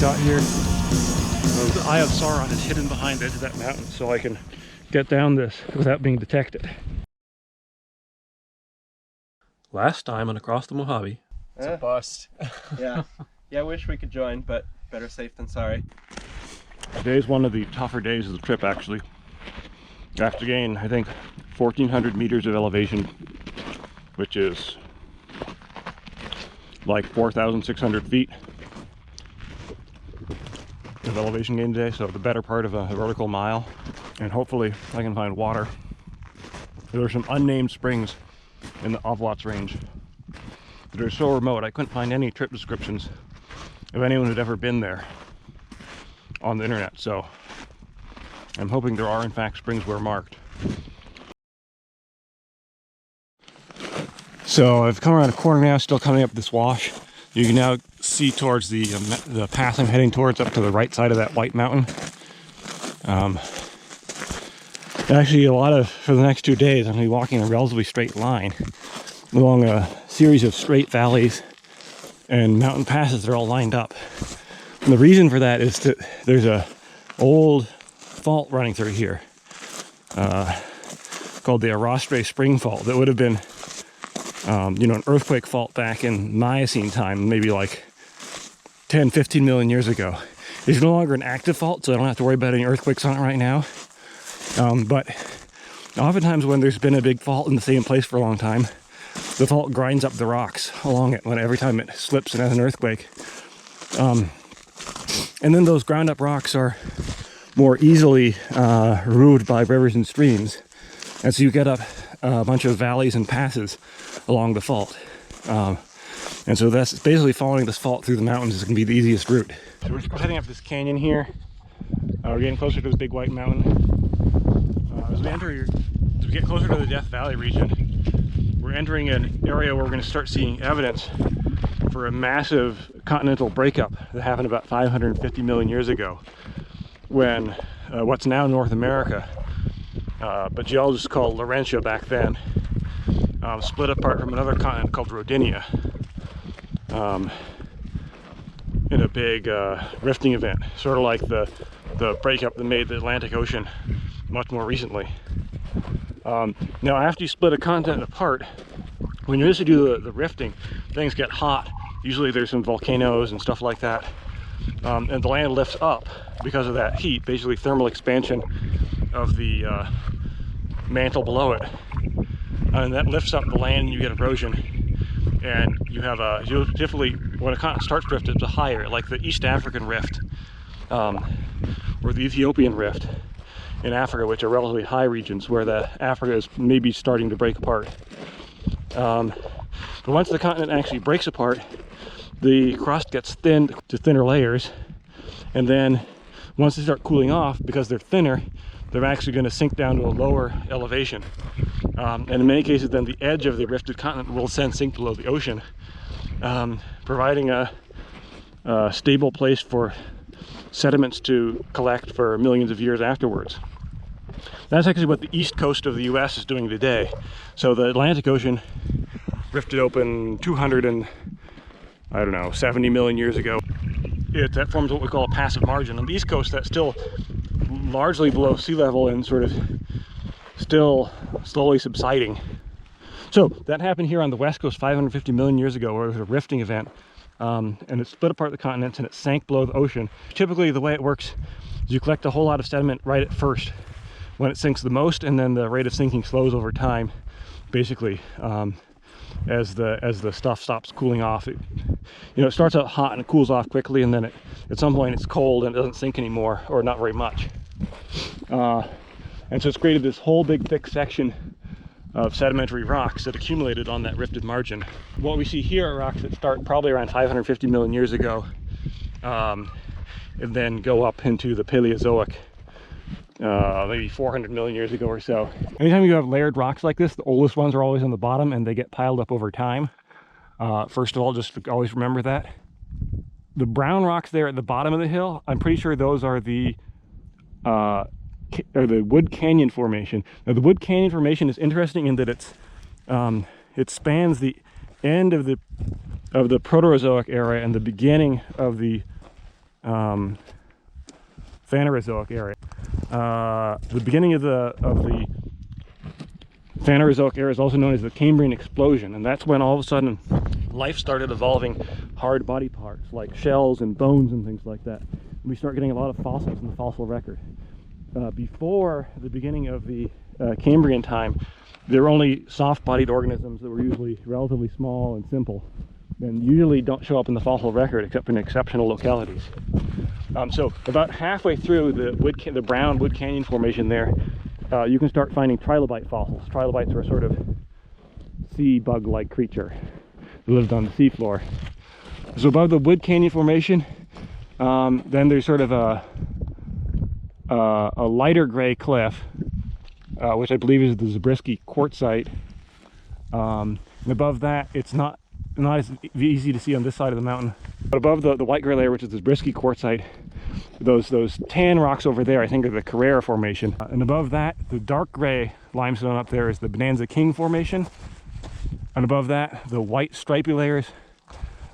shot here. The Eye of Sauron is hidden behind the edge of that mountain, so I can get down this without being detected. Last time on Across the Mojave. It's a bust. Yeah. Yeah, I wish we could join, but better safe than sorry. Today's one of the tougher days of the trip, actually. I have to gain, I think, 1,400 meters of elevation, which is like 4,600 feet of elevation gain today, so the better part of a vertical mile. And hopefully I can find water. There are some unnamed springs in the Avawatz range that are so remote I couldn't find any trip descriptions of anyone who'd ever been there on the internet, so I'm hoping there are in fact springs where marked. So I've come around a corner now, still coming up this wash. You can now see towards the path I'm heading towards, up to the right side of that white mountain. Actually, for the next 2 days, I'm going to be walking in a relatively straight line along a series of straight valleys and mountain passes that are all lined up. And the reason for that is that there's a old fault running through here called the Arrastre Spring Fault that would have been an earthquake fault back in Miocene time, maybe like 10-15 million years ago. It's no longer an active fault, so I don't have to worry about any earthquakes on it right now. But oftentimes when there's been a big fault in the same place for a long time, the fault grinds up the rocks along it every time it slips and has an earthquake. And then those ground up rocks are more easily removed by rivers and streams. And so you get up a bunch of valleys and passes along the fault. And so that's basically following this fault through the mountains is going to be the easiest route. So we're heading up this canyon here. We're getting closer to the big white mountain. As we get closer to the Death Valley region, we're entering an area where we're going to start seeing evidence for a massive continental breakup that happened about 550 million years ago, when what's now North America, but geologists called Laurentia back then, split apart from another continent called Rodinia in a big rifting event, sort of like the breakup that made the Atlantic Ocean much more recently. Now after you split a continent apart, when you just do the rifting, things get hot. Usually there's some volcanoes and stuff like that, and the land lifts up because of that heat, basically thermal expansion of the mantle below it, and that lifts up the land and you get erosion, and you have typically when a continent starts drift, it's a higher, like the East African rift or the Ethiopian rift in Africa, which are relatively high regions where Africa is maybe starting to break apart. But once the continent actually breaks apart, the crust gets thinned to thinner layers, and then once they start cooling off, because they're thinner, they're actually going to sink down to a lower elevation. And in many cases then the edge of the rifted continent will then sink below the ocean, providing a stable place for sediments to collect for millions of years afterwards. That's actually what the east coast of the US is doing today. So the Atlantic Ocean rifted open 70 million years ago. That forms what we call a passive margin. On the east coast, that's still largely below sea level and sort of still slowly subsiding. So that happened here on the west coast 550 million years ago, where it was a rifting event, and it split apart the continents and it sank below the ocean. Typically the way it works is you collect a whole lot of sediment right at first when it sinks the most, and then the rate of sinking slows over time, basically, as the stuff stops cooling off. It starts out hot and it cools off quickly, and then at some point it's cold and it doesn't sink anymore, or not very much. And so it's created this whole big thick section of sedimentary rocks that accumulated on that rifted margin. What we see here are rocks that start probably around 550 million years ago, and then go up into the Paleozoic, maybe 400 million years ago or so. Anytime you have layered rocks like this, the oldest ones are always on the bottom and they get piled up over time. First of all, just always remember that. The brown rocks there at the bottom of the hill, I'm pretty sure those are the Wood Canyon Formation. Now the Wood Canyon Formation is interesting in that it spans the end of the Proterozoic era and the beginning of the Phanerozoic area. The beginning of the Phanerozoic era is also known as the Cambrian explosion, and that's when all of a sudden life started evolving hard body parts like shells and bones and things like that. And we start getting a lot of fossils in the fossil record. Before the beginning of the Cambrian time, there were only soft-bodied organisms that were usually relatively small and simple, and usually don't show up in the fossil record except in exceptional localities. So about halfway through the brown wood canyon formation there, you can start finding trilobite fossils. Trilobites are a sort of sea bug-like creature that lived on the seafloor. So above the wood canyon formation, then there's sort of a lighter gray cliff, which I believe is the Zabriskie quartzite. And above that, it's not as easy to see on this side of the mountain. But above the white gray layer, which is the Zabriskie quartzite, those tan rocks over there I think are the Carrera formation. And above that, the dark gray limestone up there is the Bonanza King formation. And above that, the white stripy layers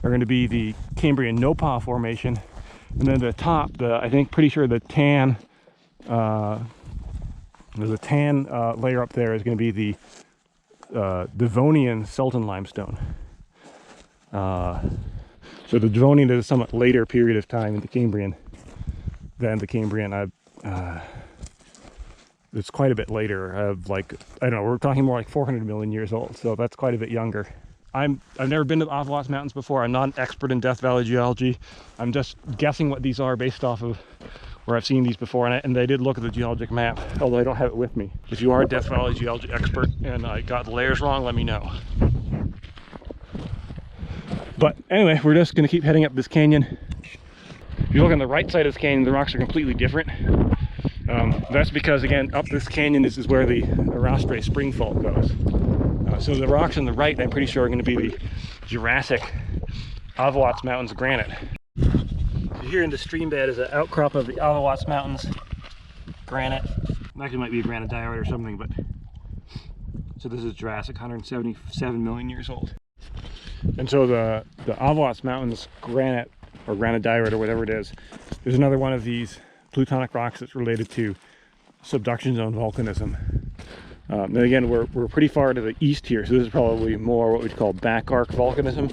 are going to be the Cambrian Nopah formation. And then the top, pretty sure the tan, there's a tan layer up there is going to be the Devonian Sultan limestone. So the Devonian is a somewhat later period of time in the Cambrian than the Cambrian. It's quite a bit later, like, I don't know, we're talking more like 400 million years old, so that's quite a bit younger. I've never been to the Avawatz Mountains before. I'm not an expert in Death Valley geology. I'm just guessing what these are based off of where I've seen these before, and I did look at the geologic map, although I don't have it with me. If you are a Death Valley geology expert and I got the layers wrong, let me know. But anyway, we're just going to keep heading up this canyon. If you look on the right side of this canyon, the rocks are completely different. That's because, again, up this canyon, this is where the Arrastre Spring Fault goes. So the rocks on the right, I'm pretty sure, are going to be the Jurassic Avawatz Mountains granite. Here in the stream bed is an outcrop of the Avawatz Mountains granite. Actually, it might be a granite diorite or something, but so this is Jurassic, 177 million years old. And so the Avawatz Mountains granite, or granite diorite, or whatever it is, there's another one of these plutonic rocks that's related to subduction zone volcanism. And again, we're pretty far to the east here, so this is probably more what we'd call back arc volcanism.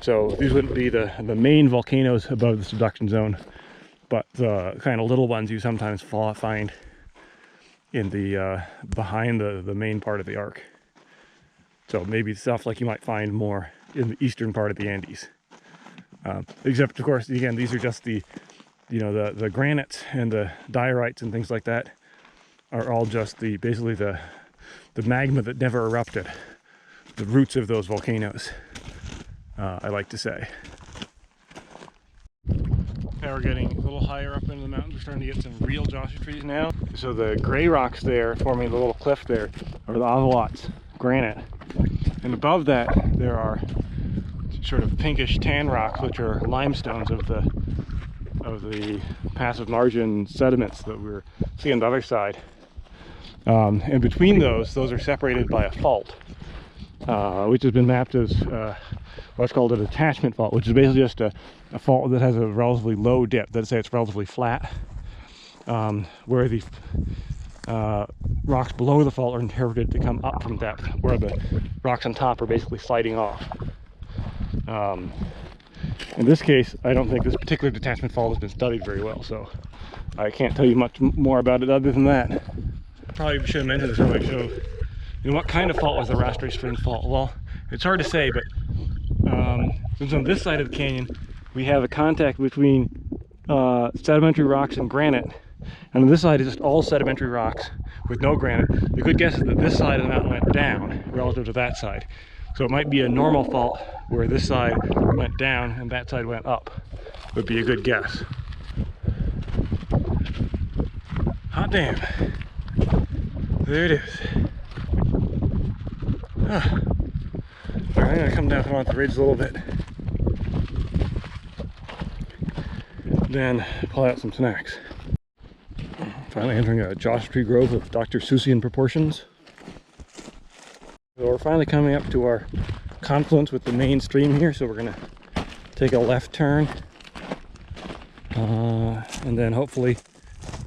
So these wouldn't be the main volcanoes above the subduction zone, but the kind of little ones you sometimes find in the behind the main part of the arc. So maybe stuff like you might find more in the eastern part of the Andes. Except, of course, again, these are just the granites and the diorites and things like that are all just basically the magma that never erupted, the roots of those volcanoes, I like to say. Now we're getting a little higher up into the mountains. We're starting to get some real Joshua trees now. So the gray rocks there forming the little cliff there are the Avawatz granite. And above that there are sort of pinkish tan rocks, which are limestones of the passive margin sediments that we're seeing on the other side. And between those are separated by a fault, which has been mapped as what's called a detachment fault, which is basically just a fault that has a relatively low dip. Let's say it's relatively flat, where the rocks below the fault are interpreted to come up from depth, where the rocks on top are basically sliding off. In this case, I don't think this particular detachment fault has been studied very well, so I can't tell you much more about it other than that. Probably should have mentioned this earlier. So, what kind of fault was the Arrastre Spring Fault? Well, it's hard to say, but since on this side of the canyon we have a contact between sedimentary rocks and granite, and on this side is just all sedimentary rocks with no granite, the good guess is that this side of the mountain went down relative to that side. So it might be a normal fault where this side went down and that side went up, would be a good guess. Hot damn. There it is. Ah. All right, I'm gonna come down on the ridge a little bit. Then pull out some snacks. Finally entering a Joshua Tree Grove of Dr. Seussian proportions. So we're finally coming up to our confluence with the main stream here, so we're gonna take a left turn And then hopefully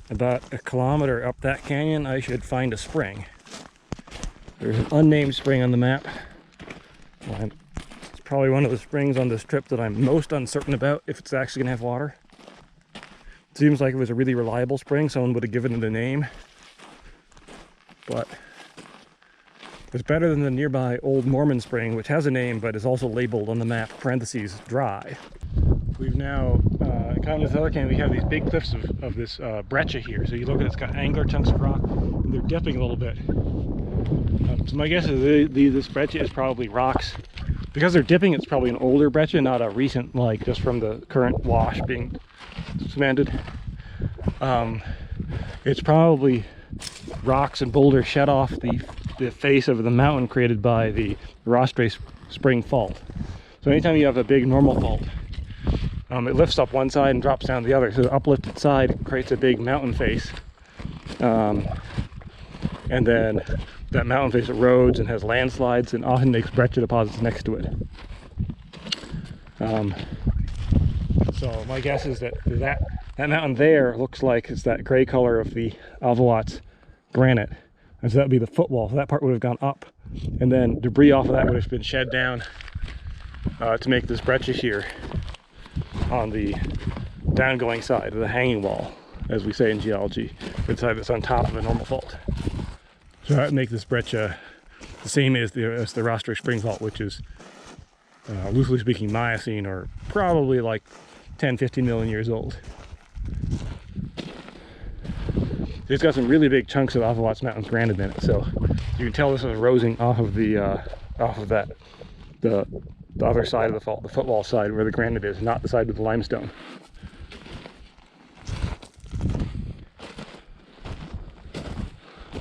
about a kilometer up that canyon I should find a spring. There's an unnamed spring on the map. It's probably one of the springs on this trip that I'm most uncertain about if it's actually gonna have water. It seems like it was a really reliable spring, someone would have given it a name. But it's better than the nearby Old Mormon Spring, which has a name but is also labeled on the map, parentheses, dry. We've now come to this other canyon. We have these big cliffs of this breccia here. So you look at it, it's got angular chunks of rock, and they're dipping a little bit. So my guess is this breccia is probably rocks. Because they're dipping, it's probably an older breccia, not a recent, like just from the current wash being cemented. It's probably rocks and boulders shed off the face of the mountain created by the Arrastre Spring Fault. So anytime you have a big normal fault, it lifts up one side and drops down the other. So the uplifted side creates a big mountain face. And then that mountain face erodes and has landslides and often makes breccia deposits next to it. So my guess is that mountain there looks like it's that gray color of the Avawatz granite. And so that would be the footwall. So that part would have gone up. And then debris off of that would have been shed down to make this breccia here on the downgoing side of the hanging wall, as we say in geology, the side that's on top of a normal fault. So that would make this breccia the same as the Arrastre Spring Fault, which is loosely speaking Miocene, or probably like 10-15 million years old. It's got some really big chunks of Avawatz Mountains granite in it, so you can tell this is eroding off of the other side of the fault, the footwall side where the granite is, not the side with the limestone.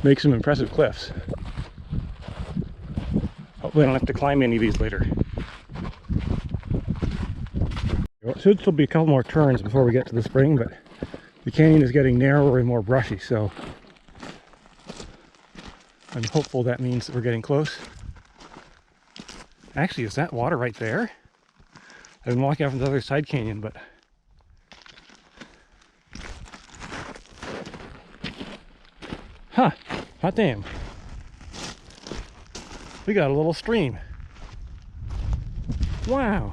Make some impressive cliffs. Hopefully I don't have to climb any of these later. It should still be a couple more turns before we get to the spring, but the canyon is getting narrower and more brushy, so I'm hopeful that means that we're getting close. Actually, is that water right there? I've been walking out from the other side canyon, but huh, hot damn. We got a little stream. Wow.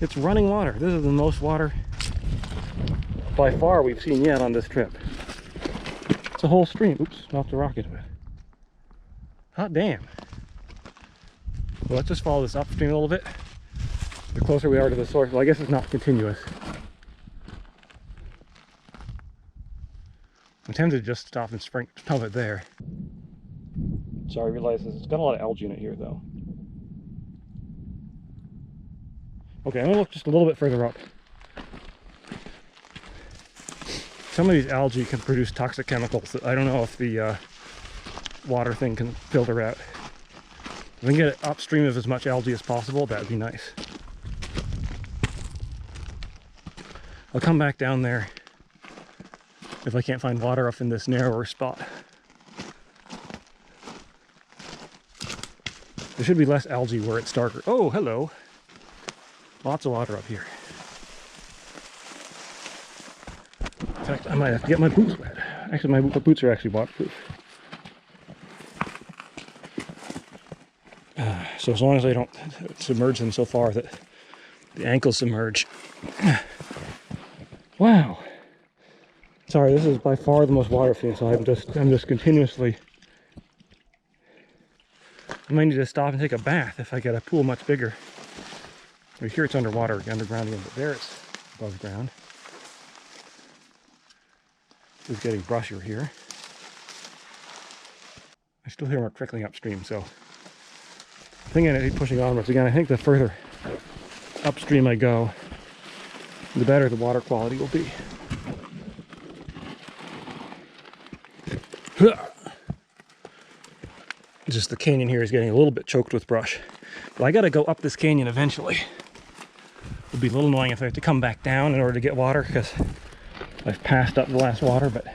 It's running water. This is the most water by far we've seen yet on this trip. It's a whole stream. Oops, knocked the rocket a bit. Hot damn. Well, let's just follow this upstream a little bit. The closer we are to the source, well, I guess it's not continuous. I'm tempted to just stop and pump it there. Sorry, I realize it's got a lot of algae in it here, though. Okay, I'm gonna look just a little bit further up. Some of these algae can produce toxic chemicals that I don't know if the water thing can filter out. If we can get it upstream of as much algae as possible, that would be nice. I'll come back down there if I can't find water up in this narrower spot. There should be less algae where it's darker. Oh, hello. Lots of water up here. In fact, I might have to get my boots wet. Actually, my boots are actually waterproof. So as long as I don't submerge them so far that the ankles submerge. Wow. Sorry, this is by far the most water field, so I'm just continuously. I might need to stop and take a bath if I get a pool much bigger. Well, here it's underwater, underground again, but there it's above ground. It's getting brushier here. I still hear more trickling upstream, so I think I'm going to keep pushing onwards. Again, I think the further upstream I go, the better the water quality will be. Just the canyon here is getting a little bit choked with brush. But I got to go up this canyon eventually. It'll be a little annoying if I have to come back down in order to get water, because I've passed up the last water, but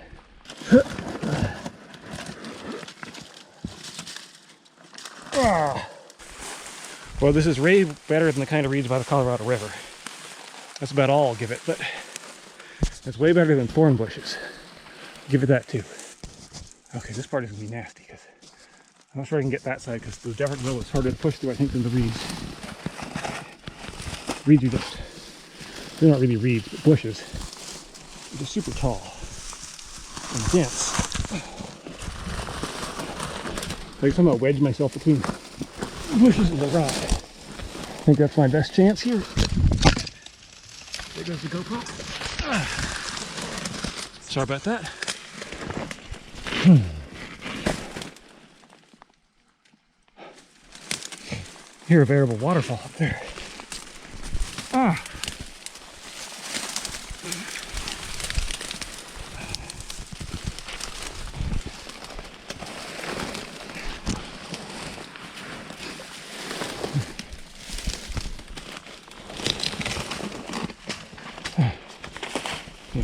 well, this is way better than the kind of reeds by the Colorado River. That's about all I'll give it, but It's way better than thorn bushes. Give it that too. Okay, this part is gonna be nasty because I'm not sure I can get that side because the Jeffersonville is harder to push through, I think, than the reeds. Reeds are just, they're not really reeds, but bushes. They're just super tall and dense. I can somehow wedge myself between bushes and the rock. I think that's my best chance here. There goes the GoPro. Sorry about that. Hear a variable waterfall up there.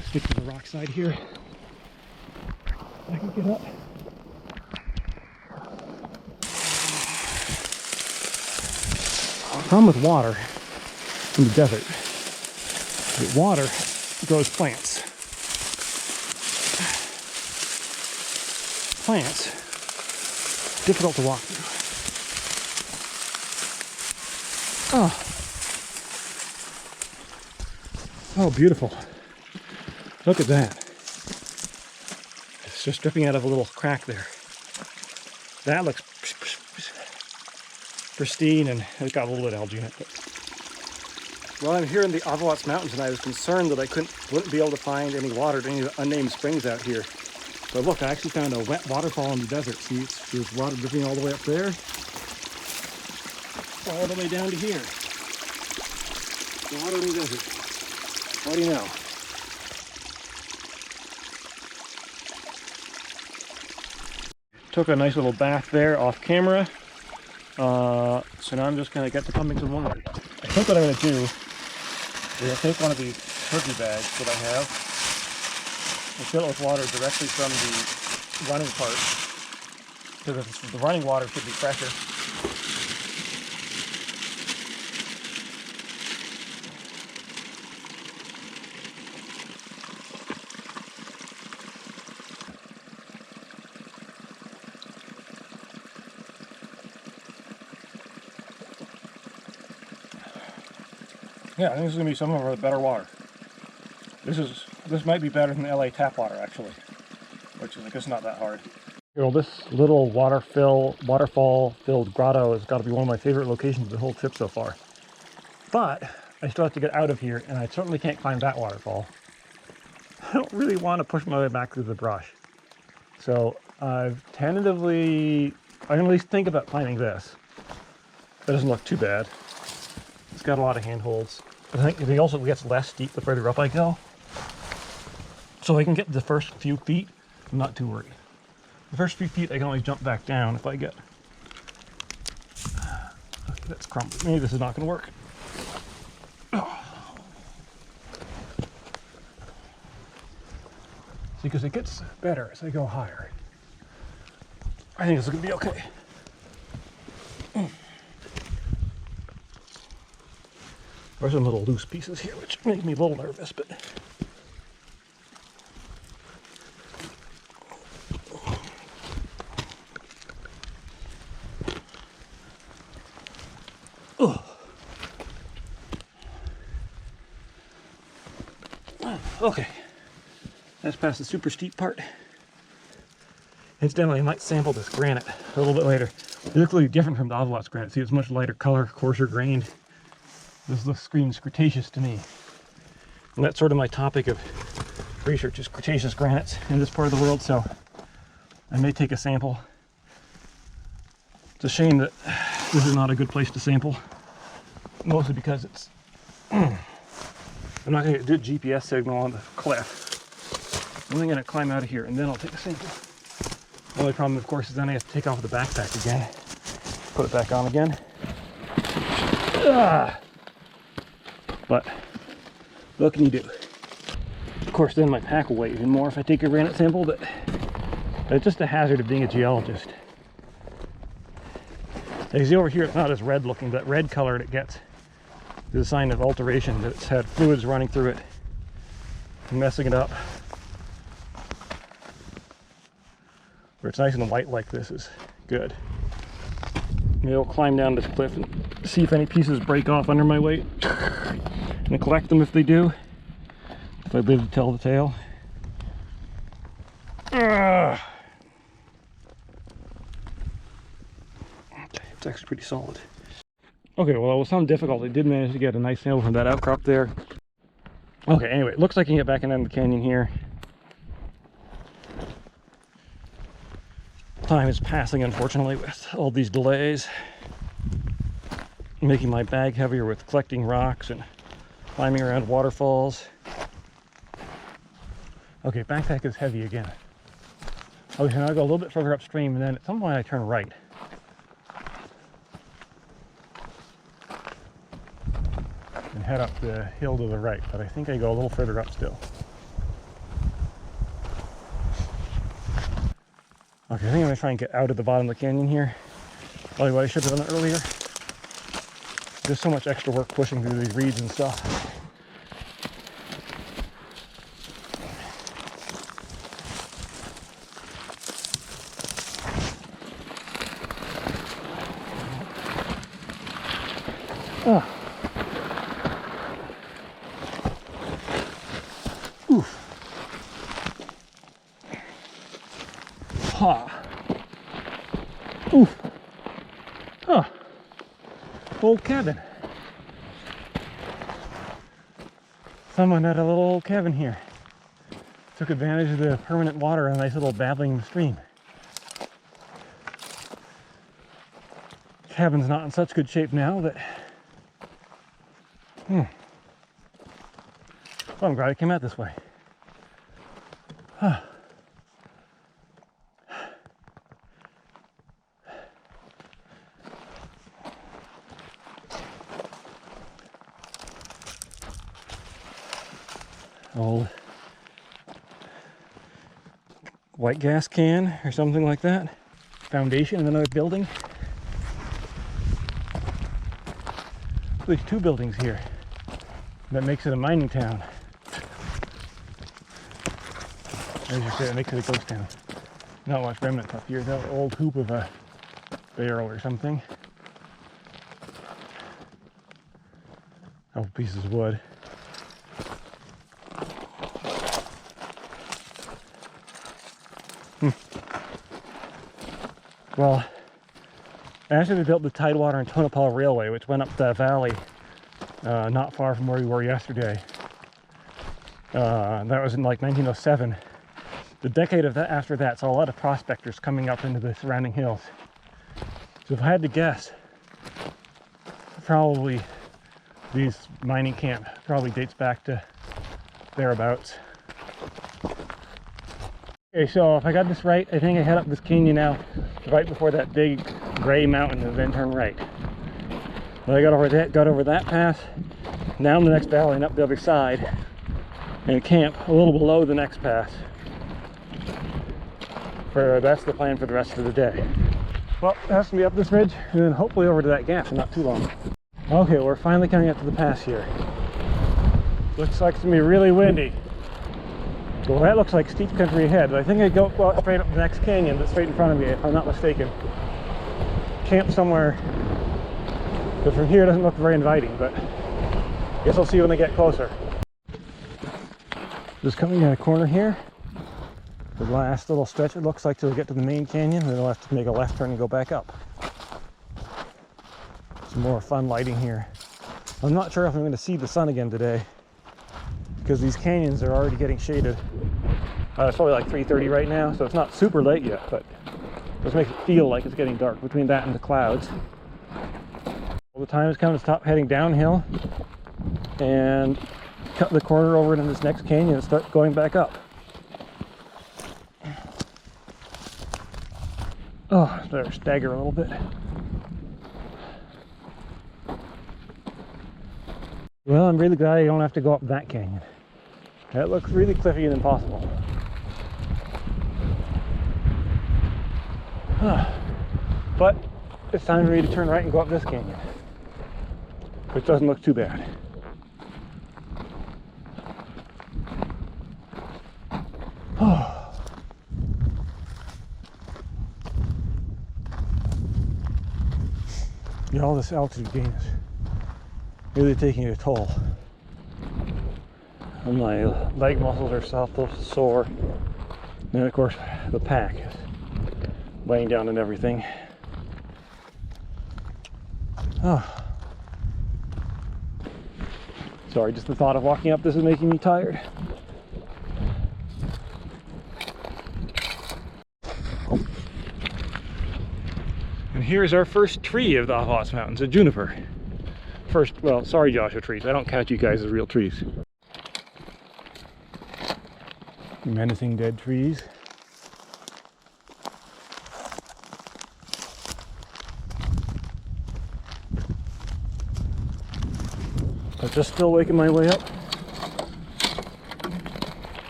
Stick to the rock side here. I can get up. The problem with water in the desert is that water grows plants. Plants, difficult to walk through. Oh, beautiful. Look at that. It's just dripping out of a little crack there. That looks pristine, and it's got a little bit of algae in it. But... Well, I'm here in the Avawatz Mountains, and I was concerned that I wouldn't be able to find any water at any of the unnamed springs out here. But look, I actually found a wet waterfall in the desert. See, there's water dripping all the way up there, all the way down to here. Water in the desert. What do you know? Took a nice little bath there off camera. So now I'm just going to get to pumping some water. I think what I'm going to do is I'll take one of these turkey bags that I have and fill it with water directly from the running part, because the running water should be fresher. Yeah, I think this is going to be some of our better water. This might be better than LA tap water, actually, which is, I guess, not that hard. You know, this little waterfall-filled grotto has got to be one of my favorite locations of the whole trip so far. But I still have to get out of here, and I certainly can't climb that waterfall. I don't really want to push my way back through the brush. So I've tentatively, I can at least think about climbing this. That doesn't look too bad. It's got a lot of handholds. I think it also gets less steep the further up I go. So I can get the first few feet, I'm not too worried. The first few feet I can always jump back down if I get... Okay, that's crumbly. Maybe this is not going to work. See, because it gets better as I go higher. I think this is going to be okay. There's some little loose pieces here, which make me a little nervous, but... Okay, that's past the super steep part. Incidentally, I might sample this granite a little bit later. It looks really different from the Avawatz granite. See, it's much lighter color, coarser grained. This screams Cretaceous to me. And that's sort of my topic of research, is Cretaceous granites in this part of the world, so I may take a sample. It's a shame that this is not a good place to sample, mostly because it's... I'm not going to get a good GPS signal on the cliff. I'm only going to climb out of here and then I'll take a sample. The only problem, of course, is then I have to take off the backpack again. Put it back on again. But what can you do? Of course, then my pack will weigh even more if I take a granite sample, but it's just a hazard of being a geologist. As you see over here, it's not as red looking, but red color it gets is a sign of alteration, that it's had fluids running through it messing it up. Where it's nice and white like this is good. Maybe I'll climb down this cliff and see if any pieces break off under my weight. And collect them if they do. If I live to tell the tale. Okay, it's actually pretty solid. Okay, well, with some difficulty, I did manage to get a nice nail from that outcrop there. Okay, anyway, it looks like I can get back into the canyon here. Time is passing, unfortunately, with all these delays. Making my bag heavier with collecting rocks and climbing around waterfalls. Okay, backpack is heavy again. Okay, so now I go a little bit further upstream, and then at some point I turn right. And head up the hill to the right, but I think I go a little further up still. Okay, I think I'm going to try and get out of the bottom of the canyon here. Probably what I should have done earlier. There's so much extra work pushing through these reeds and stuff. Oh. Oof. Ha. Oof. Huh. Old cabin. Someone had a little old cabin here. Took advantage of the permanent water and a nice little babbling stream. Cabin's not in such good shape now that... Well, I'm glad I came out this way. Huh. Old white gas can or something like that. Foundation of another building. There's two buildings here. That makes it a mining town. As you say, it makes it a ghost town. Not much remnants up here. That old hoop of a barrel or something. Couple pieces of wood. Well, actually they built the Tidewater and Tonopah Railway, which went up the valley not far from where we were yesterday. That was in like 1907. The decade of that after that saw a lot of prospectors coming up into the surrounding hills. So if I had to guess, probably these mining camp probably dates back to thereabouts. Okay, so if I got this right, I think I head up this canyon now, right before that big gray mountain, and then turn right. Well, I got over that pass, down the next valley and up the other side, and camp a little below the next pass. That's the plan for the rest of the day. Well, it has to be up this ridge, and then hopefully over to that gap in not too long. Okay, we're finally coming up to the pass here. Looks like it's gonna be really windy. Well, that looks like steep country ahead, but I think I go straight up the next canyon that's straight in front of me, if I'm not mistaken. Camp somewhere, but from here it doesn't look very inviting, but I guess I'll see when I get closer. Just coming in a corner here. The last little stretch it looks like till we get to the main canyon, then I'll have to make a left turn and go back up. Some more fun lighting here. I'm not sure if I'm going to see the sun again today, because these canyons are already getting shaded. It's probably like 3:30 right now, so it's not super late yet, but it just makes it feel like it's getting dark between that and the clouds. Well, the time has come to stop heading downhill and cut the corner over into this next canyon and start going back up. Oh, better stagger a little bit. Well, I'm really glad I don't have to go up that canyon. That looks really cliffy and impossible. But it's time for me to turn right and go up this canyon, which doesn't look too bad. Yeah, all this altitude gain is really taking a toll. And my leg muscles are sore. And of course, the pack is weighing down on everything. Oh. Sorry, just the thought of walking up this is making me tired. And here's our first tree of the Avawatz Mountains, a juniper. First, well, sorry Joshua trees, I don't count you guys as real trees. Menacing dead trees. But just still making my way up.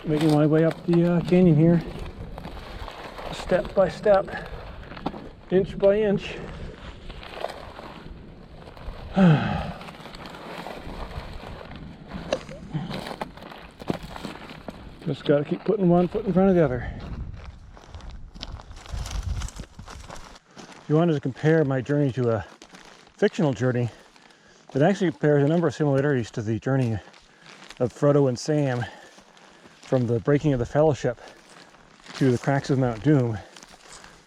Making my way up the canyon here. Step by step. Inch by inch. Just gotta keep putting one foot in front of the other. If you wanted to compare my journey to a fictional journey, it actually bears a number of similarities to the journey of Frodo and Sam from the breaking of the Fellowship to the cracks of Mount Doom.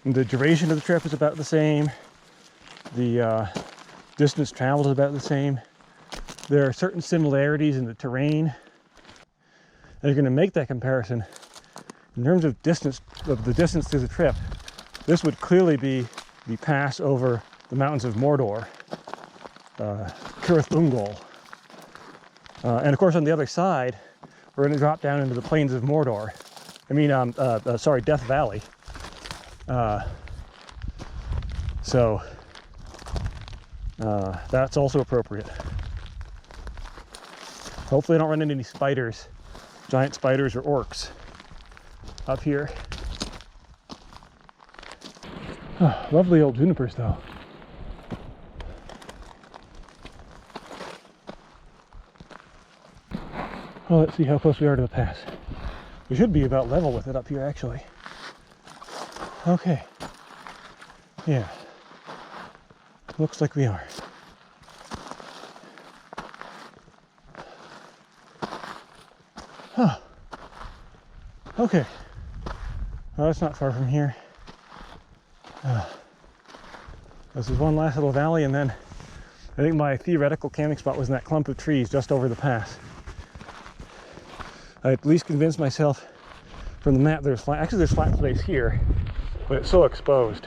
And the duration of the trip is about the same. The distance traveled is about the same. There are certain similarities in the terrain. And you're going to make that comparison in terms of distance, of the distance through the trip. This would clearly be the pass over the mountains of Mordor, Cirith Ungol. And of course on the other side, we're going to drop down into the plains of Mordor. I mean, sorry, Death Valley. So that's also appropriate. Hopefully I don't run into any spiders, giant spiders or orcs up here. Oh, lovely old junipers though. Well, let's see how close we are to the pass. We should be about level with it up here actually. Okay. Yeah. Looks like we are. Huh. Okay. Well, that's not far from here. This is one last little valley, and then I think my theoretical camping spot was in that clump of trees just over the pass. I at least convinced myself from the map there's flat, actually there's flat space here, but it's so exposed.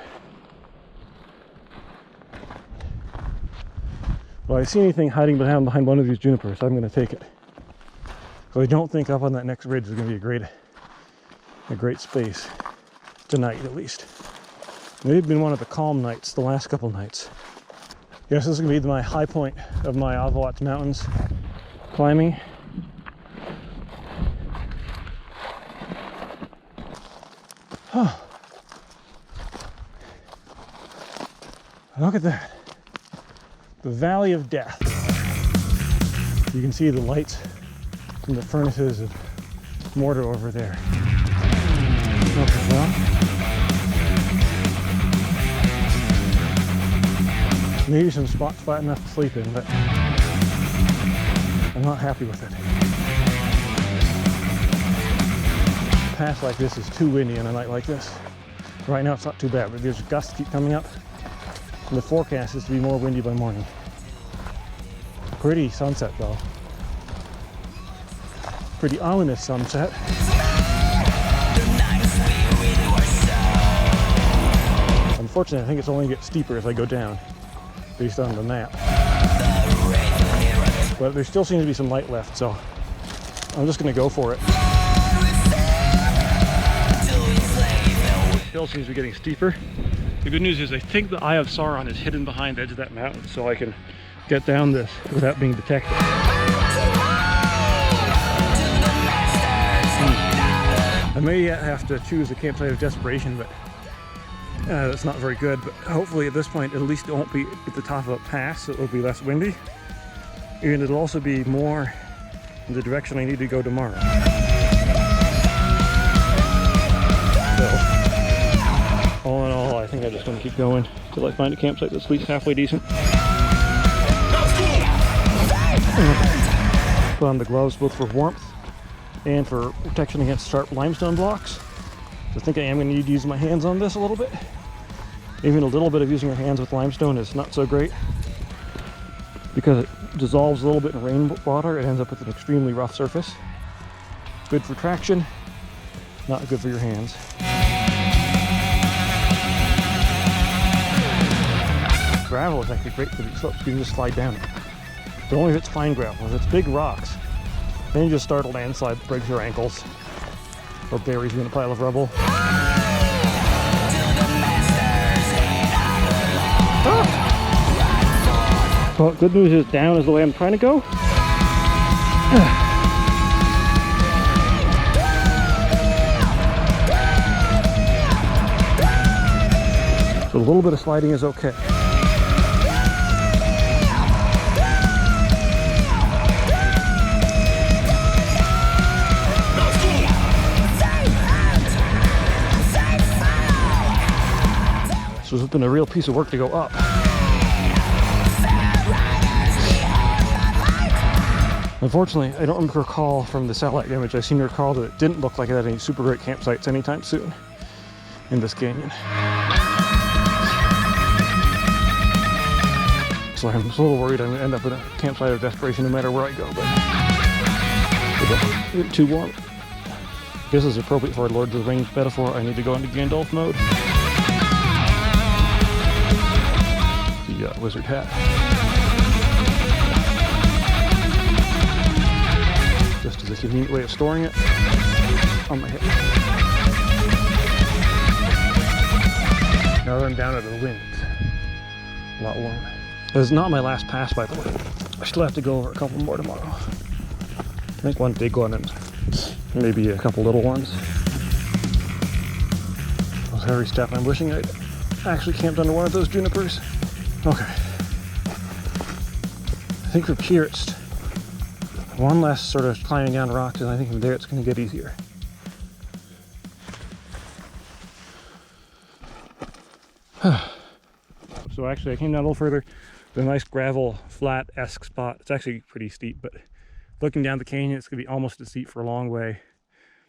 Well, I see anything hiding behind one of these junipers, I'm going to take it. So I don't think up on that next ridge is going to be a great space tonight, at least. Maybe been one of the calm nights, the last couple nights. Yes, this is going to be my high point of my Avawatz Mountains climbing. Oh. Look at that. The Valley of Death. You can see the lights from the furnaces of Mordor over there. Okay, well. Maybe some spots flat enough to sleep in, but I'm not happy with it. A pass like this is too windy on a night like this. Right now it's not too bad, but there's gusts keep coming up. And the forecast is to be more windy by morning. Pretty sunset though. Pretty ominous sunset. Unfortunately, I think it's only going to get steeper as I go down, based on the map. But there still seems to be some light left, so I'm just going to go for it. The hill seems to be getting steeper. The good news is I think the Eye of Sauron is hidden behind the edge of that mountain, so I can get down this without being detected. I may yet have to choose a campsite of desperation, but that's not very good. But hopefully at this point, at least it won't be at the top of a pass, so it will be less windy. And it'll also be more in the direction I need to go tomorrow. So, all in all, I think I'm just going to keep going till I find a campsite that's at least halfway decent. Put on the gloves both for warmth and for protection against sharp limestone blocks. I think I am going to need to use my hands on this a little bit. Even a little bit of using your hands with limestone is not so great because it dissolves a little bit in rainwater. It ends up with an extremely rough surface. Good for traction, not good for your hands. Gravel is actually great for these slopes. You can just slide down it. But only if it's fine gravel. If it's big rocks, then you just start a landslide that breaks your ankles or buries you in a pile of rubble. Ah! Well, good news is down is the way I'm trying to go. So a little bit of sliding is okay. So it's been a real piece of work to go up. Unfortunately, I don't recall from the satellite image, I seem to recall that it didn't look like it had any super great campsites anytime soon in this canyon. So I'm a little worried I'm going to end up in a campsite of desperation no matter where I go, but it don't get too warm. This is appropriate for a Lord of the Rings metaphor. I need to go into Gandalf mode. The wizard hat. Just as a convenient way of storing it on my head. Now that I'm down at the wind, a lot warmer. This is not my last pass, by the way. I still have to go over a couple more tomorrow. I think one big one and maybe a couple little ones. With every step I'm wishing I'd actually camped under one of those junipers. Okay. I think from here it's one less sort of climbing down rocks, and I think from there it's going to get easier. So actually I came down a little further. The nice gravel flat-esque spot. It's actually pretty steep, but looking down the canyon, it's going to be almost as steep for a long way.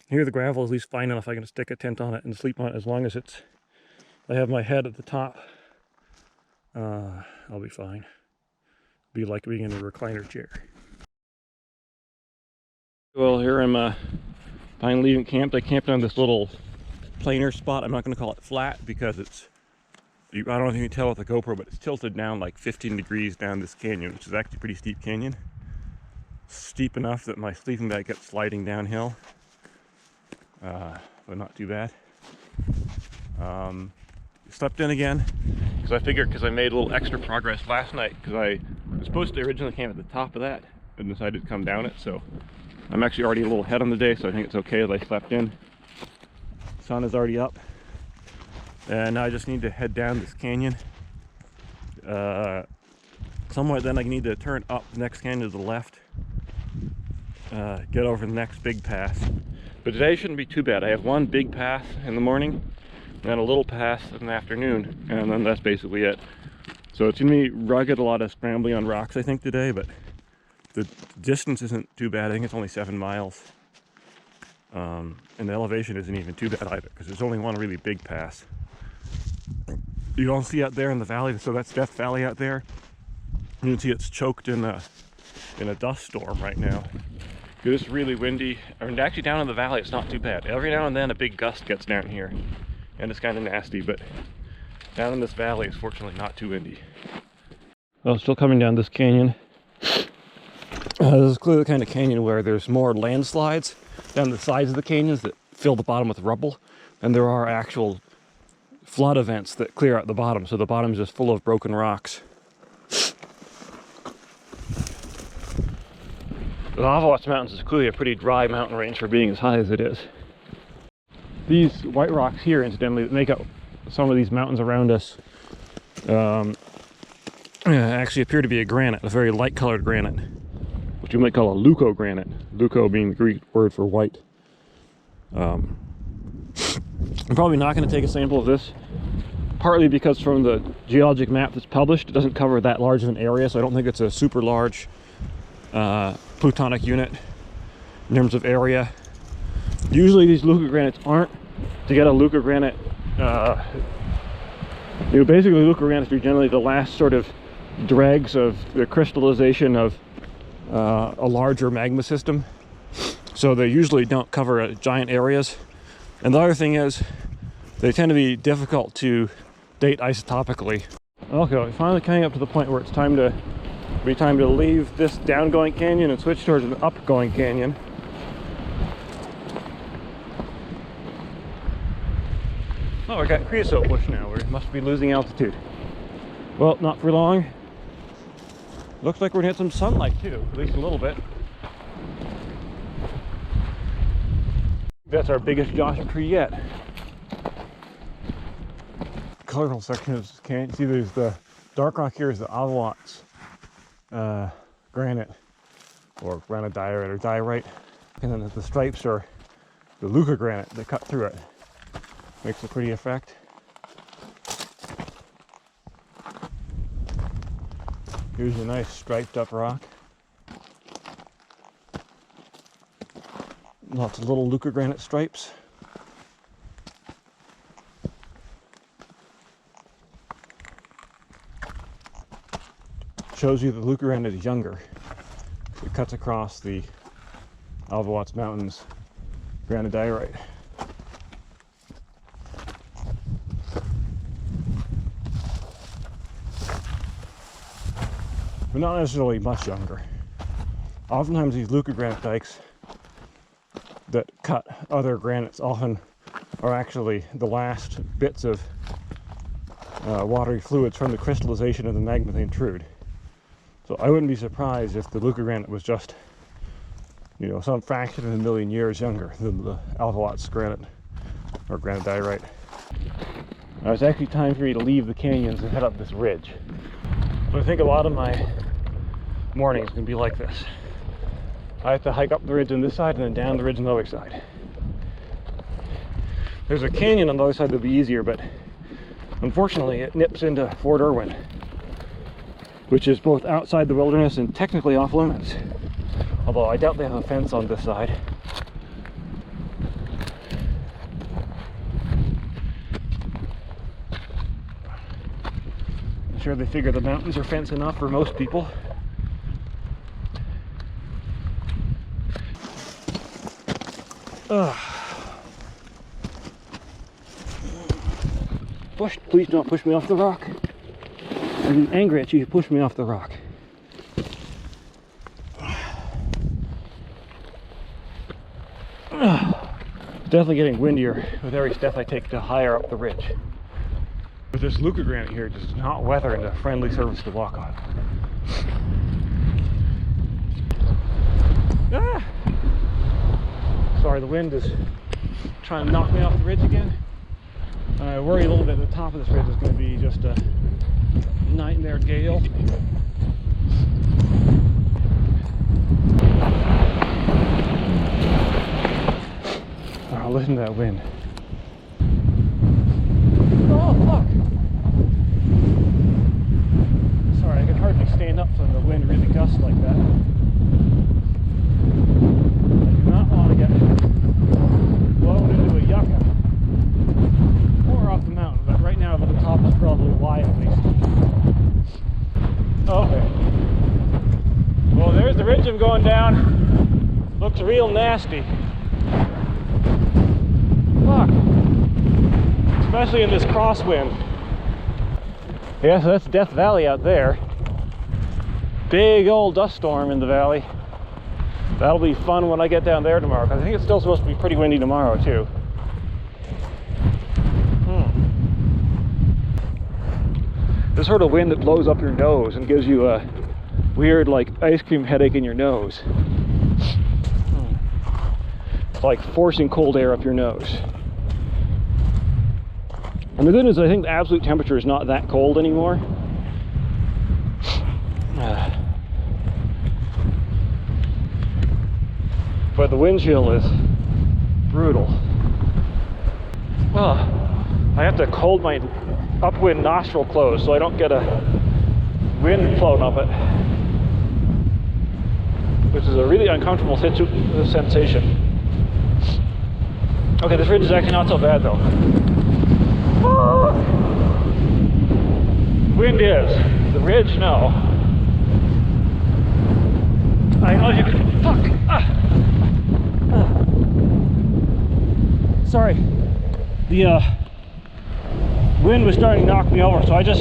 Here the gravel is at least fine enough I can stick a tent on it and sleep on it as long as it's... I have my head at the top. I'll be fine. Be like being in a recliner chair. Well, here I'm finally leaving camp. I camped on this little planer spot. I'm not going to call it flat because it's... I don't know if you can tell with the GoPro, but it's tilted down like 15 degrees down this canyon, which is actually a pretty steep canyon. Steep enough that my sleeping bag kept sliding downhill. But not too bad. Slept in again because I figured, because I made a little extra progress last night, because I was supposed to originally camp at the top of that and decided to come down it, so I'm actually already a little ahead on the day, so I think it's okay that I slept in. Sun is already up, and now I just need to head down this canyon somewhat. Then I need to turn up the next canyon to the left, get over the next big pass. But today shouldn't be too bad. I have one big pass in the morning, then a little pass in the afternoon, and then that's basically it. So it's gonna be rugged, a lot of scrambling on rocks I think today, but the distance isn't too bad. I think it's only 7 miles. And the elevation isn't even too bad either, because there's only one really big pass. You don't see out there in the valley, so that's Death Valley out there. You can see it's choked in a dust storm right now. It's really windy. I mean, actually down in the valley it's not too bad. Every now and then a big gust gets down here, and it's kind of nasty, but down in this valley it's fortunately not too windy. Well, still coming down this canyon. This is clearly the kind of canyon where there's more landslides down the sides of the canyons that fill the bottom with rubble, and there are actual flood events that clear out the bottom, so the bottom is just full of broken rocks. The Avawatz Mountains is clearly a pretty dry mountain range for being as high as it is. These white rocks here, incidentally, make up some of these mountains around us. Actually appear to be a granite, a very light colored granite, which you might call a leucogranite. Leuco being the Greek word for white. I'm probably not going to take a sample of this, partly because from the geologic map that's published, it doesn't cover that large of an area, so I don't think it's a super large plutonic unit in terms of area. Usually these leucogranites aren't. To get a leucogranite, basically leucogranites are generally the last sort of dregs of the crystallization of a larger magma system. So they usually don't cover giant areas. And the other thing is, they tend to be difficult to date isotopically. Okay, we're finally coming up to the point where it's time to leave this down-going canyon and switch towards an up-going canyon. Oh, we got creosote bush now. We must be losing altitude. Well, not for long. Looks like we're gonna get some sunlight too, at least a little bit. That's our biggest Joshua tree yet. Colorful section of this canyon. See, there's the dark rock here is the Avawatz granite, or granodiorite or diorite, and then the stripes are the leucogranite that cut through it. Makes a pretty effect. Here's a nice striped up rock. Lots of little leucogranite stripes. Shows you the leucogranite is younger. It cuts across the Avawatz Mountains granodiorite. But not necessarily much younger. Oftentimes these leucogranite dikes that cut other granites often are actually the last bits of watery fluids from the crystallization of the magma they intrude. So I wouldn't be surprised if the leucogranite was just, some fraction of a million years younger than the Avawatz granite or granodiorite. Now it's actually time for me to leave the canyons and head up this ridge. So I think a lot of my mornings can be like this. I have to hike up the ridge on this side and then down the ridge on the other side. There's a canyon on the other side that'll be easier, but unfortunately it nips into Fort Irwin, which is both outside the wilderness and technically off limits. Although I doubt they have a fence on this side. I'm sure they figure the mountains are fence enough for most people. Bush, please don't push me off the rock. I'm angry at you, push me off the rock. It's definitely getting windier with every step I take to higher up the ridge. But this leucogranite here does not weather into friendly surface to walk on. Sorry, the wind is trying to knock me off the ridge again. I worry a little bit the top of this ridge is going to be just a nightmare gale. Oh, listen to that wind. Oh, fuck! Sorry, I can hardly stand up when the wind really gusts like that. I do not want to get blown into a yucca. Or off the mountain, but right now the top is probably wide at least. Okay. Well, there's the ridge I'm going down. Looks real nasty. Fuck. Especially in this crosswind. Yeah, so that's Death Valley out there. Big old dust storm in the valley. That'll be fun when I get down there tomorrow, because I think it's still supposed to be pretty windy tomorrow too. This sort of wind that blows up your nose and gives you a weird, like, ice cream headache in your nose. It's like forcing cold air up your nose. And the good news is I think the absolute temperature is not that cold anymore. But the wind chill is brutal. I have to hold my upwind nostril closed so I don't get a wind floating up it, which is a really uncomfortable sensation. Okay, this ridge is actually not so bad though. Wind is. The ridge, no. I know you can. Fuck! Sorry. The wind was starting to knock me over, so I just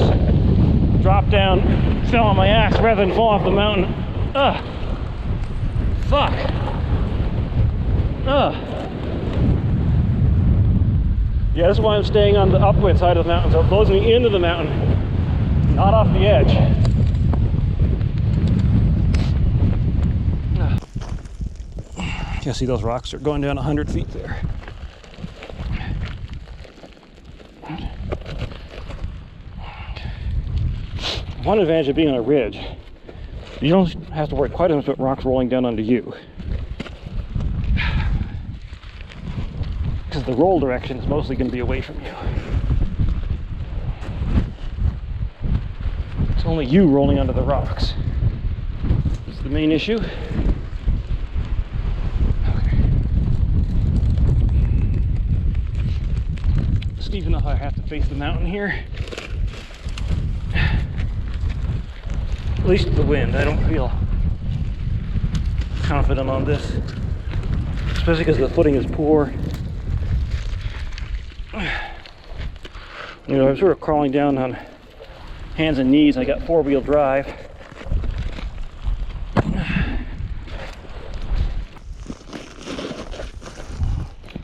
dropped down, fell on my ass rather than fall off the mountain. Fuck. Yeah, this is why I'm staying on the upwind side of the mountain, so it blows me into the mountain, not off the edge. You see those rocks are going down 100 feet there. One advantage of being on a ridge, you don't have to worry quite as much about rocks rolling down onto you, because the roll direction is mostly going to be away from you. It's only you rolling onto the rocks. That's the main issue. Okay. Steep enough I have to face the mountain here. At least the wind, I don't feel confident on this, especially because the footing is poor. You know, I'm sort of crawling down on hands and knees. I got four-wheel drive.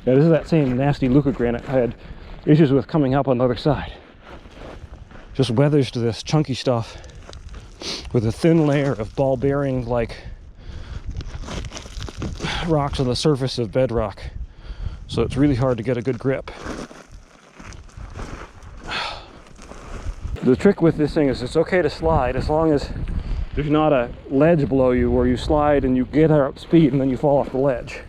Yeah, this is that same nasty leucogranite I had issues with coming up on the other side. Just weathers to this chunky stuff with a thin layer of ball bearing like rocks on the surface of bedrock, so it's really hard to get a good grip. The trick with this thing is it's okay to slide as long as there's not a ledge below you where you slide and you get up speed and then you fall off the ledge.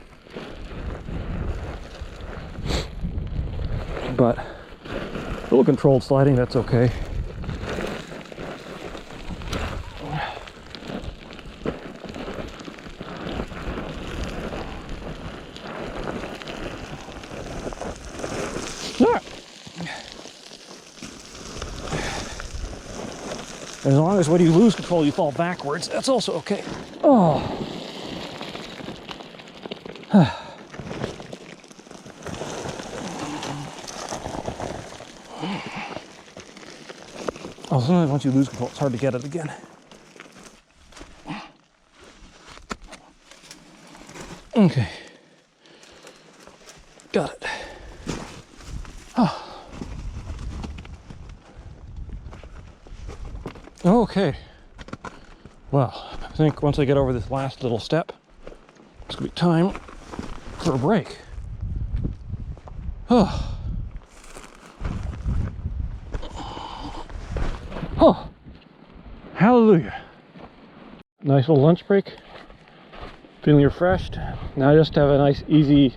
But a little controlled sliding, that's okay. As long as when you lose control you fall backwards, that's also okay. Oh. Oh, sometimes once you lose control it's hard to get it again. Okay. Got it. Oh. Okay, well, I think once I get over this last little step, it's gonna be time for a break. Oh. Oh, hallelujah. Nice little lunch break, feeling refreshed. Now I just have a nice easy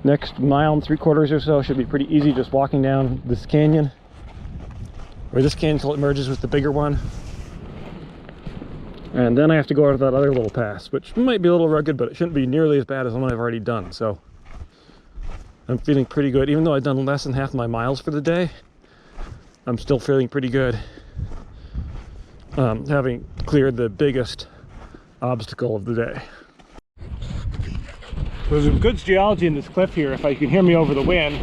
next mile and 3/4 or so. Should be pretty easy just walking down this canyon. Or this canyon until it merges with the bigger one. And then I have to go out of that other little pass, which might be a little rugged, but it shouldn't be nearly as bad as the one I've already done. So I'm feeling pretty good. Even though I've done less than half my miles for the day, I'm still feeling pretty good. Having cleared the biggest obstacle of the day. There's some good geology in this cliff here, if you can hear me over the wind.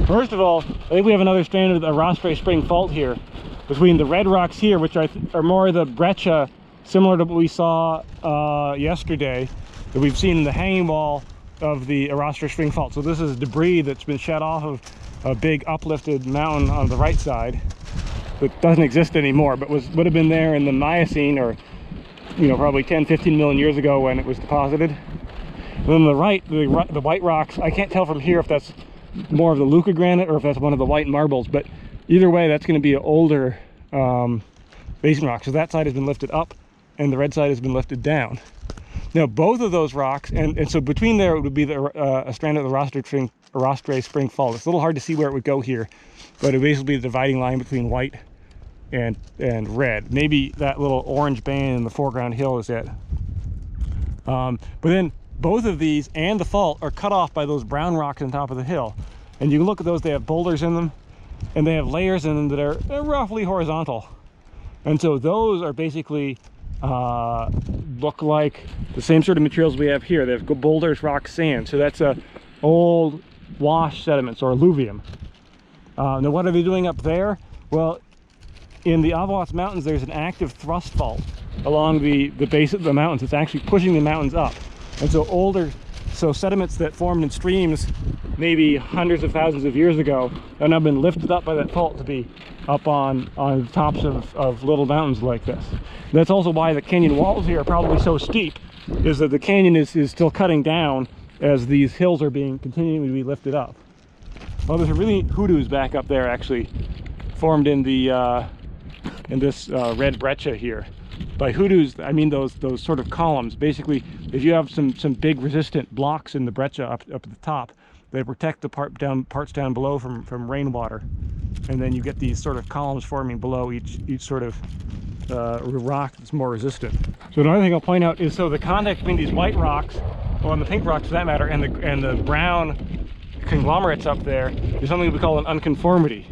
First of all, I think we have another strand of the Arrastre Spring Fault here, between the red rocks here, which are more the breccia, similar to what we saw yesterday, that we've seen in the hanging wall of the Arrastre Spring Fault. So this is debris that's been shed off of a big uplifted mountain on the right side that doesn't exist anymore, but would have been there in the Miocene, or probably 10-15 million years ago when it was deposited. And then on the right, the white rocks, I can't tell from here if that's more of the leucogranite or if that's one of the white marbles, but either way that's going to be an older basin rock. So that side has been lifted up and the red side has been lifted down. Now both of those rocks, and so between there it would be a strand of the Arrastre Spring Fault. It's a little hard to see where it would go here, but it would basically be the dividing line between white and red. Maybe that little orange band in the foreground hill is it. But then both of these and the fault are cut off by those brown rocks on top of the hill. And you can look at those, they have boulders in them, and they have layers in them that are roughly horizontal. And so those are basically look like the same sort of materials we have here. They have boulders, rocks, sand. So that's old wash sediments or alluvium. Now what are they doing up there? Well, in the Avawatz Mountains there's an active thrust fault along the base of the mountains. It's actually pushing the mountains up. And so sediments that formed in streams maybe hundreds of thousands of years ago have now been lifted up by that fault to be up on the tops of little mountains like this. And that's also why the canyon walls here are probably so steep, is that the canyon is still cutting down as these hills are continuing to be lifted up. Well, there's a really hoodoos back up there actually, formed in this red breccia here. By hoodoos, I mean those sort of columns. Basically, if you have some big resistant blocks in the breccia up at the top, they protect the parts down below from rainwater, and then you get these sort of columns forming below each sort of rock that's more resistant. So another thing I'll point out is, so the contact between these white rocks, or the pink rocks for that matter, and the brown conglomerates up there is something we call an unconformity.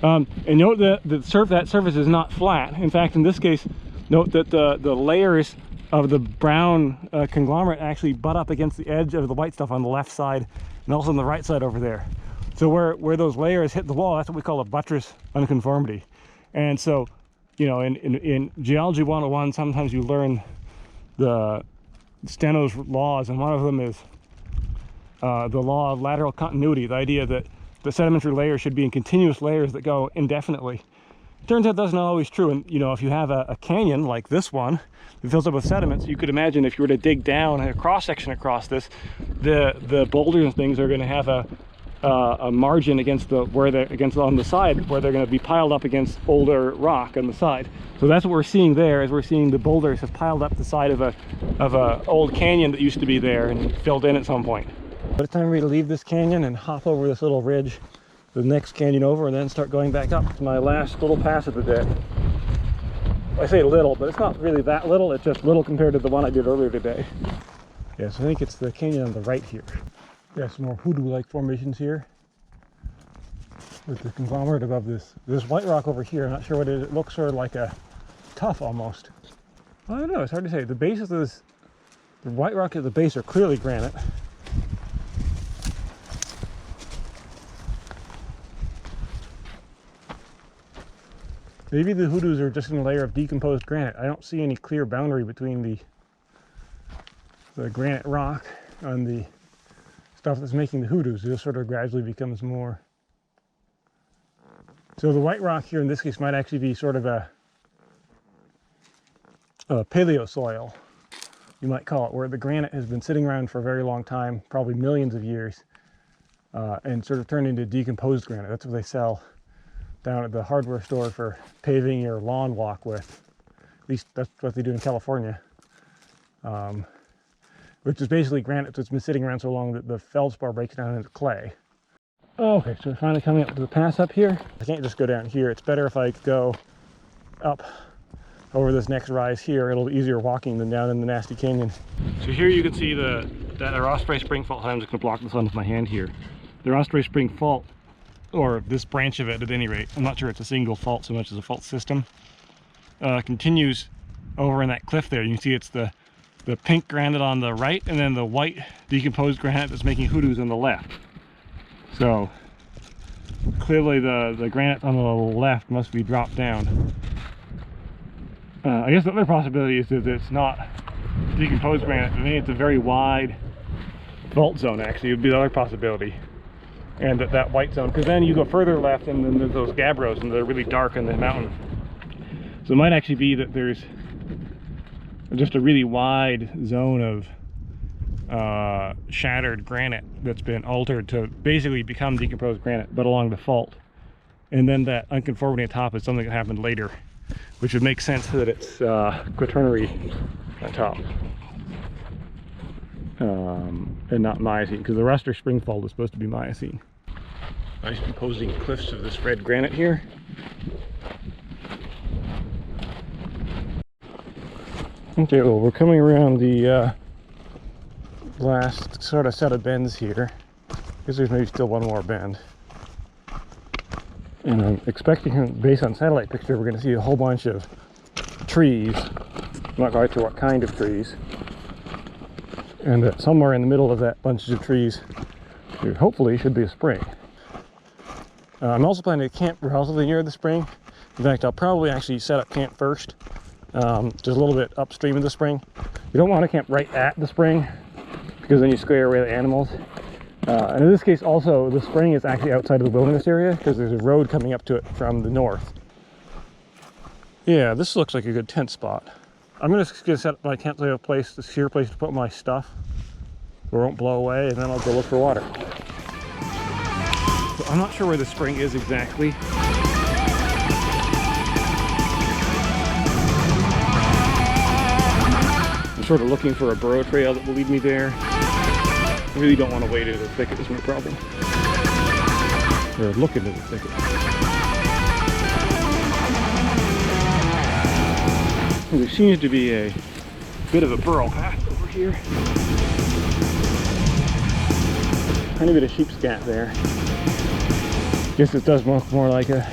And note that that surface is not flat. In fact, in this case, note that the layers of the brown conglomerate actually butt up against the edge of the white stuff on the left side and also on the right side over there. So where those layers hit the wall, that's what we call a buttress unconformity. And so, you know, in Geology 101, sometimes you learn the Steno's laws, and one of them is the law of lateral continuity, the idea that the sedimentary layers should be in continuous layers that go indefinitely. Turns out that's not always true. And you know, if you have a canyon like this one that fills up with sediments, you could imagine if you were to dig down a cross section across this, the boulders and things are going to have a margin against on the side where they're going to be piled up against older rock on the side. So that's what we're seeing there, is we're seeing the boulders have piled up the side of a old canyon that used to be there and filled in at some point. But it's time for me to leave this canyon and hop over this little ridge, the next canyon over, and then start going back up. It's my last little pass of the day. I say little, but it's not really that little. It's just little compared to the one I did earlier today. Yes, I think it's the canyon on the right here. Yeah, some more hoodoo-like formations here with the conglomerate above this white rock over here. I'm not sure what it is. It looks sort of like a tuff almost. I don't know, it's hard to say. The base of the white rock at the base are clearly granite. Maybe the hoodoos are just in a layer of decomposed granite. I don't see any clear boundary between the granite rock and the stuff that's making the hoodoos. It just sort of gradually becomes more. So the white rock here in this case might actually be sort of a paleosoil, you might call it, where the granite has been sitting around for a very long time, probably millions of years, and sort of turned into decomposed granite. That's what they sell down at the hardware store for paving your lawn walk with. At least that's what they do in California. Which is basically granite that's been sitting around so long that the feldspar breaks down into clay. Okay, so we're finally coming up to the pass up here. I can't just go down here. It's better if I go up over this next rise here. It'll be easier walking than down in the nasty canyon. So here you can see that Arrastre Spring Fault. I'm just going to block the sun with my hand here. The Arrastre Spring Fault, or this branch of it at any rate, I'm not sure it's a single fault so much as a fault system, continues over in that cliff there. You can see it's the pink granite on the right, and then the white decomposed granite that's making hoodoos on the left. So clearly the granite on the left must be dropped down. I guess the other possibility is that it's not decomposed granite. I mean, it's a very wide fault zone actually. It would be the other possibility. And that white zone, because then you go further left and then there's those gabbros and they're really dark in the mountain. So it might actually be that there's just a really wide zone of shattered granite that's been altered to basically become decomposed granite, but along the fault. And then that unconformity on top is something that happened later, which would make sense that it's quaternary on top. and not Miocene, because the Arrastre Spring Fault is supposed to be Miocene. Nice imposing cliffs of this red granite here. Okay, well, we're coming around the last sort of set of bends here. I guess there's maybe still one more bend. And I'm expecting, based on satellite picture, we're going to see a whole bunch of trees. I'm not quite sure what kind of trees. And somewhere in the middle of that bunch of trees, there hopefully should be a spring. I'm also planning to camp relatively near the spring. In fact, I'll probably actually set up camp first, just a little bit upstream of the spring. You don't want to camp right at the spring, because then you scare away the animals. And in this case also, the spring is actually outside of the wilderness area, because there's a road coming up to it from the north. Yeah, this looks like a good tent spot. I'm going to set up my tent so I have a secure place to put my stuff where it won't blow away, and then I'll go look for water. So I'm not sure where the spring is exactly. I'm sort of looking for a burrow trail that will lead me there. I really don't want to wade into the thicket, is my problem. Or look into the thicket. There seems to be a bit of a burrow path over here. Tiny bit of sheep scat there. Guess it does look more like a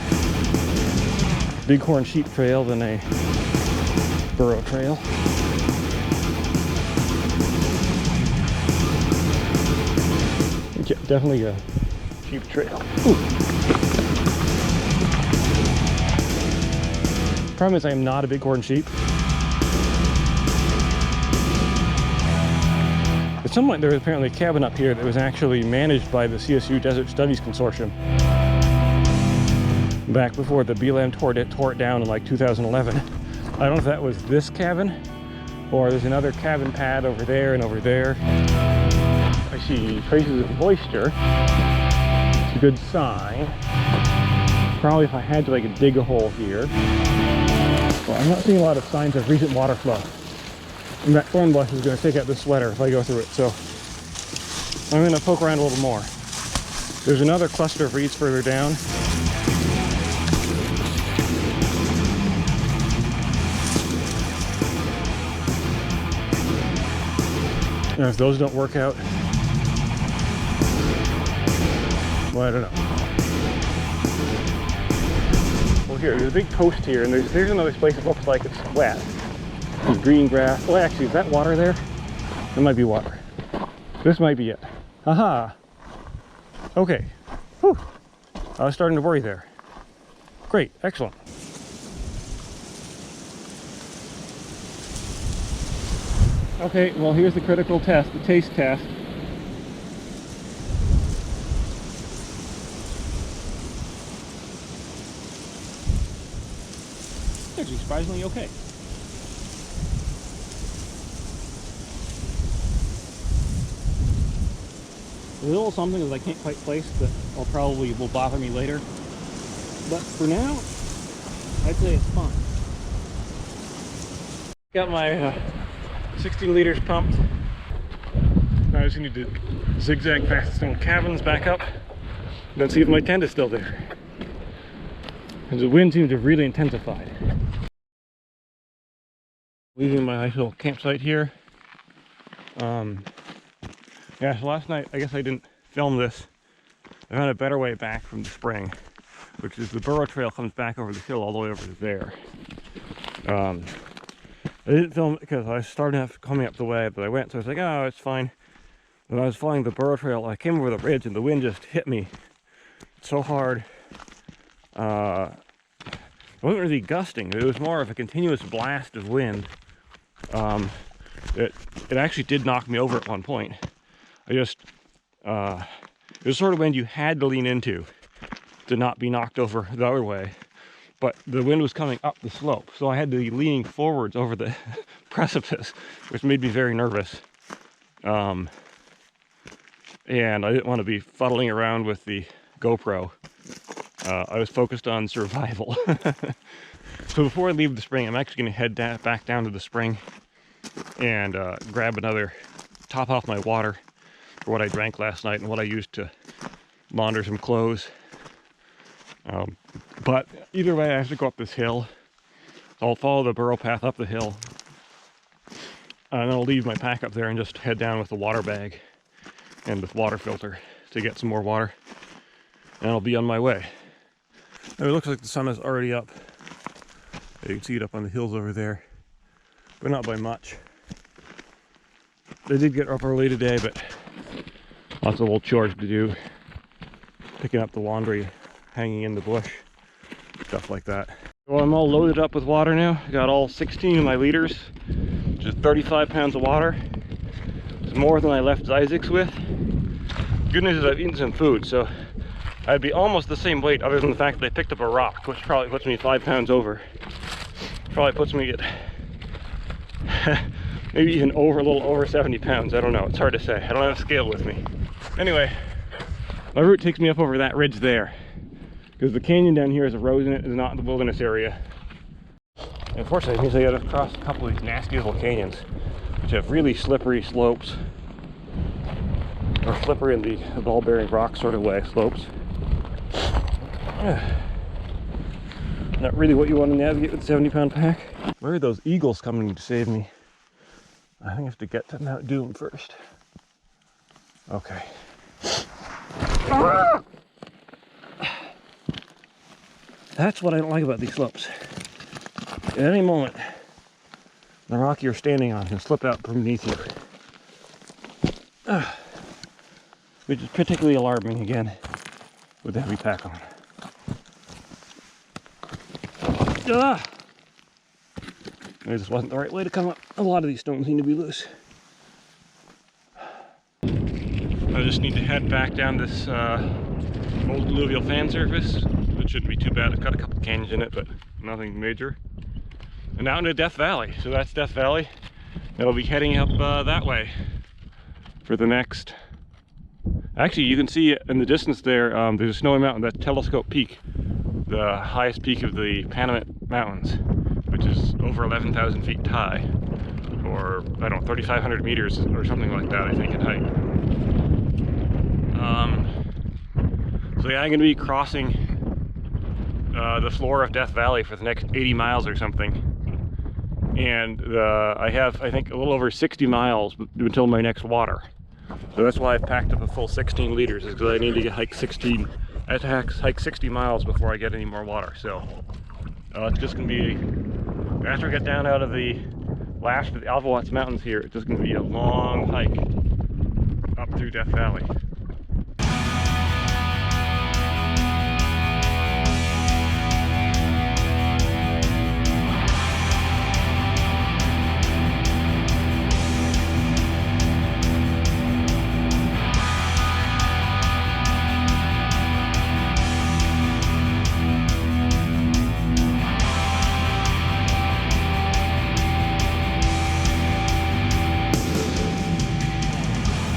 bighorn sheep trail than a burrow trail. Yeah, definitely a sheep trail. Ooh. Problem is I am not a bighorn sheep. At some point there was apparently a cabin up here that was actually managed by the CSU Desert Studies Consortium. Back before the BLM tore it down in like 2011. I don't know if that was this cabin, or there's another cabin pad over there and over there. I see traces of moisture. It's a good sign. Probably if I had to, I could dig a hole here. Well, I'm not seeing a lot of signs of recent water flow. And that thorn bush is going to take out this sweater if I go through it, so I'm going to poke around a little more. There's another cluster of reeds further down. And if those don't work out, well, I don't know. Well, here, there's a big post here, and there's another place that looks like it's wet. There's green grass. Well, actually, is that water there? It might be water. This might be it. Haha. Okay. Whew. I was starting to worry there. Great. Excellent. Okay, well, here's the critical test, the taste test. It's actually surprisingly okay. There's a little something that I can't quite place that will bother me later. But for now, I'd say it's fine. Got my 16 liters pumped. Now I just need to zigzag past some cabins back up and then see if my tent is still there. Because the wind seems to have really intensified. Leaving my nice little campsite here. Yeah, so last night, I guess I didn't film this. I found a better way back from the spring, which is the burrow trail comes back over the hill all the way over to there. I didn't film it because I was starting to coming up the way, but I went, so I was like, oh, it's fine. When I was following the burrow trail, I came over the ridge and the wind just hit me so hard. It wasn't really gusting, it was more of a continuous blast of wind. It actually did knock me over at one point. It was sort of wind you had to lean into to not be knocked over the other way. But the wind was coming up the slope, so I had to be leaning forwards over the precipice, which made me very nervous. And I didn't want to be fuddling around with the GoPro. I was focused on survival. So before I leave the spring, I'm actually going to head back down to the spring and grab another top off my water for what I drank last night and what I used to launder some clothes. But either way, I have to go up this hill. So I'll follow the burrow path up the hill. And then I'll leave my pack up there and just head down with the water bag and the water filter to get some more water. And I'll be on my way. Now it looks like the sun is already up. You can see it up on the hills over there, but not by much. They did get up early today, but lots of old chores to do. Picking up the laundry, hanging in the bush, stuff like that. Well, I'm all loaded up with water now. I got all 16 of my liters, which is 35 pounds of water. It's more than I left Isaac's with. Good news is I've eaten some food, so I'd be almost the same weight other than the fact that I picked up a rock, which probably puts me 5 pounds over. Probably puts me at maybe even over, a little over 70 pounds. I don't know, it's hard to say. I don't have a scale with me. Anyway, my route takes me up over that ridge there, because the canyon down here is erosion, it is not the wilderness area. Unfortunately, it means I gotta cross a couple of these nasty little canyons, which have really slippery slopes, or slippery in the ball-bearing rock sort of way slopes. Not really what you want to navigate with a 70-pound pack. Where are those eagles coming to save me? I think I have to get to Mount Doom first. Okay. That's what I don't like about these slopes. At any moment, the rock you're standing on can slip out from beneath you. Which is particularly alarming again with the heavy pack on. This wasn't the right way to come up. A lot of these stones need to be loose. I just need to head back down this old alluvial fan surface. It shouldn't be too bad. It's got a couple canyons in it, but nothing major. And out into Death Valley. So that's Death Valley. It'll be heading up that way for the next. Actually, you can see in the distance there, there's a snowy mountain, that's Telescope Peak, the highest peak of the Panamint Mountains, which is over 11,000 feet high, or I don't know, 3,500 meters or something like that, I think, in height. So yeah, I'm going to be crossing the floor of Death Valley for the next 80 miles or something, and I have, I think, a little over 60 miles until my next water. So that's why I've packed up a full 16 liters, is because I need to hike 16. I have to hike 60 miles before I get any more water. So it's just going to be, after I get down out of the last of the Avawatz Mountains here, it's just going to be a long hike up through Death Valley.